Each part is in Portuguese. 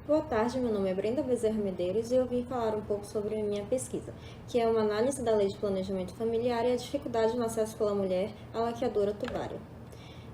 Boa tarde, meu nome é Brenda Bezerra Medeiros e eu vim falar um pouco sobre a minha pesquisa, que é uma análise da Lei de Planejamento Familiar e a dificuldade no acesso pela mulher à laqueadura tubária.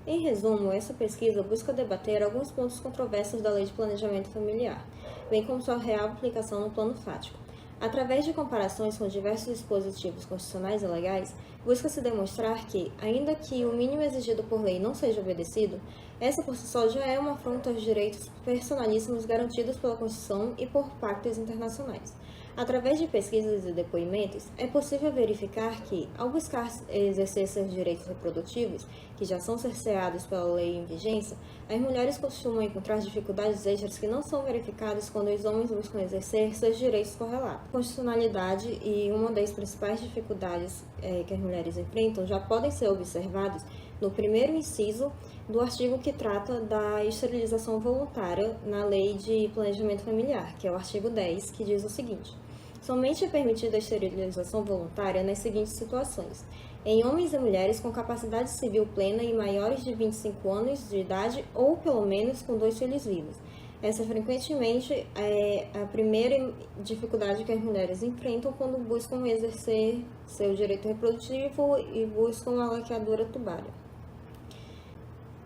Em resumo, essa pesquisa busca debater alguns pontos controversos da Lei de Planejamento Familiar, bem como sua real aplicação no plano fático. Através de comparações com diversos dispositivos constitucionais e legais, busca-se demonstrar que, ainda que o mínimo exigido por lei não seja obedecido, essa por si só já é uma afronta aos direitos personalíssimos garantidos pela Constituição e por pactos internacionais. Através de pesquisas e depoimentos, é possível verificar que, ao buscar exercer seus direitos reprodutivos, que já são cerceados pela lei em vigência, as mulheres costumam encontrar dificuldades extras que não são verificadas quando os homens buscam exercer seus direitos correlatos. Constitucionalidade e uma das principais dificuldades que as mulheres enfrentam já podem ser observados no primeiro inciso do artigo que trata da esterilização voluntária na Lei de Planejamento Familiar, que é o artigo 10, que diz o seguinte: somente é permitida a esterilização voluntária nas seguintes situações: em homens e mulheres com capacidade civil plena e maiores de 25 anos de idade ou, pelo menos, com 2 filhos vivos. Essa frequentemente é a primeira dificuldade que as mulheres enfrentam quando buscam exercer seu direito reprodutivo e buscam a laqueadura tubária.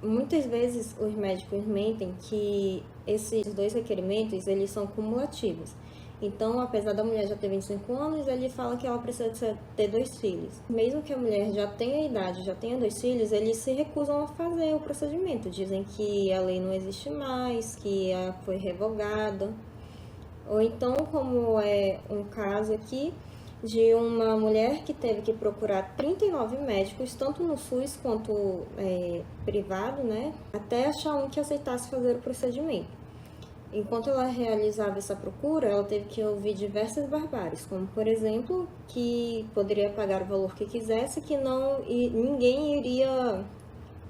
Muitas vezes os médicos mentem que esses dois requerimentos eles são cumulativos. Então, apesar da mulher já ter 25 anos, ele fala que ela precisa ter 2 filhos. Mesmo que a mulher já tenha idade, já tenha 2 filhos, eles se recusam a fazer o procedimento. Dizem que a lei não existe mais, que foi revogada. Ou então, como é um caso aqui, de uma mulher que teve que procurar 39 médicos, tanto no SUS quanto privado, né, até achar um que aceitasse fazer o procedimento. Enquanto ela realizava essa procura, ela teve que ouvir diversas barbáries, como, por exemplo, que poderia pagar o valor que quisesse, que ninguém iria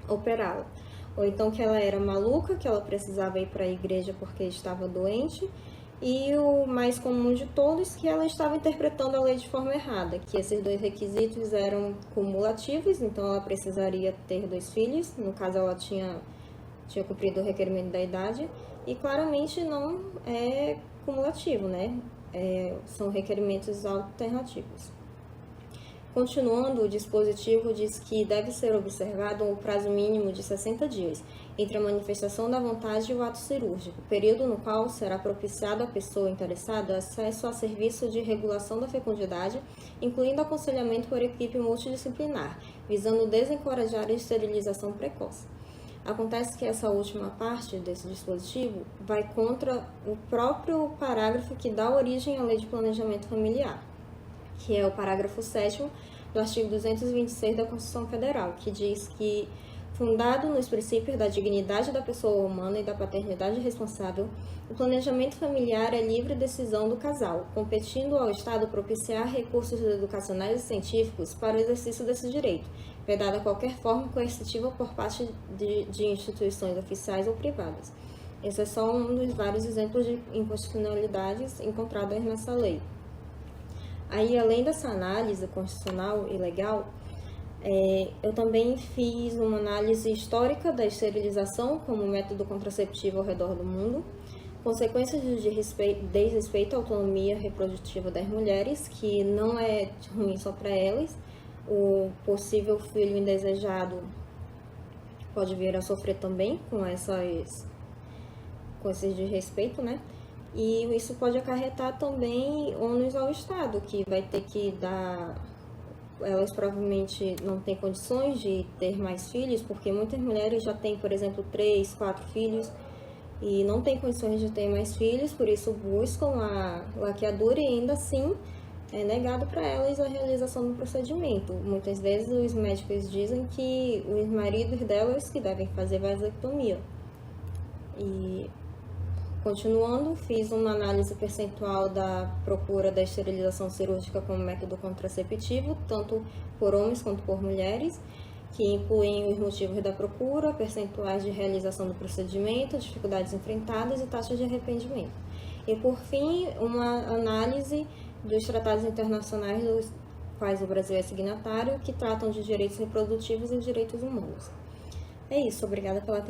operá-la. Ou então que ela era maluca, que ela precisava ir para a igreja porque estava doente. E o mais comum de todos, que ela estava interpretando a lei de forma errada, que esses 2 requisitos eram cumulativos, então ela precisaria ter 2 filhos, no caso ela tinha cumprido o requerimento da idade, e claramente não é cumulativo, né? São requerimentos alternativos. Continuando, o dispositivo diz que deve ser observado o prazo mínimo de 60 dias entre a manifestação da vontade e o ato cirúrgico, período no qual será propiciado à pessoa interessada acesso a serviço de regulação da fecundidade, incluindo aconselhamento por equipe multidisciplinar, visando desencorajar a esterilização precoce. Acontece que essa última parte desse dispositivo vai contra o próprio parágrafo que dá origem à Lei de Planejamento Familiar, que é o parágrafo 7º do artigo 226 da Constituição Federal, que diz que, fundado nos princípios da dignidade da pessoa humana e da paternidade responsável, o planejamento familiar é livre decisão do casal, competindo ao Estado propiciar recursos educacionais e científicos para o exercício desse direito, vedada qualquer forma coercitiva por parte de instituições oficiais ou privadas. Esse é só um dos vários exemplos de inconstitucionalidades encontradas nessa lei. Aí, além dessa análise constitucional e legal, eu também fiz uma análise histórica da esterilização como método contraceptivo ao redor do mundo, consequências de desrespeito à autonomia reprodutiva das mulheres, que não é ruim só para elas, o possível filho indesejado pode vir a sofrer também com esse desrespeito, né? E isso pode acarretar também ônus ao Estado, que vai ter que dar... Elas provavelmente não têm condições de ter mais filhos, porque muitas mulheres já têm, por exemplo, 3, 4 filhos e não têm condições de ter mais filhos, por isso buscam a laqueadura e ainda assim é negado para elas a realização do procedimento. Muitas vezes os médicos dizem que os maridos delas que devem fazer vasectomia. E continuando, fiz uma análise percentual da procura da esterilização cirúrgica como método contraceptivo, tanto por homens quanto por mulheres, que incluem os motivos da procura, percentuais de realização do procedimento, dificuldades enfrentadas e taxas de arrependimento. E, por fim, uma análise dos tratados internacionais dos quais o Brasil é signatário, que tratam de direitos reprodutivos e direitos humanos. É isso, obrigada pela atenção.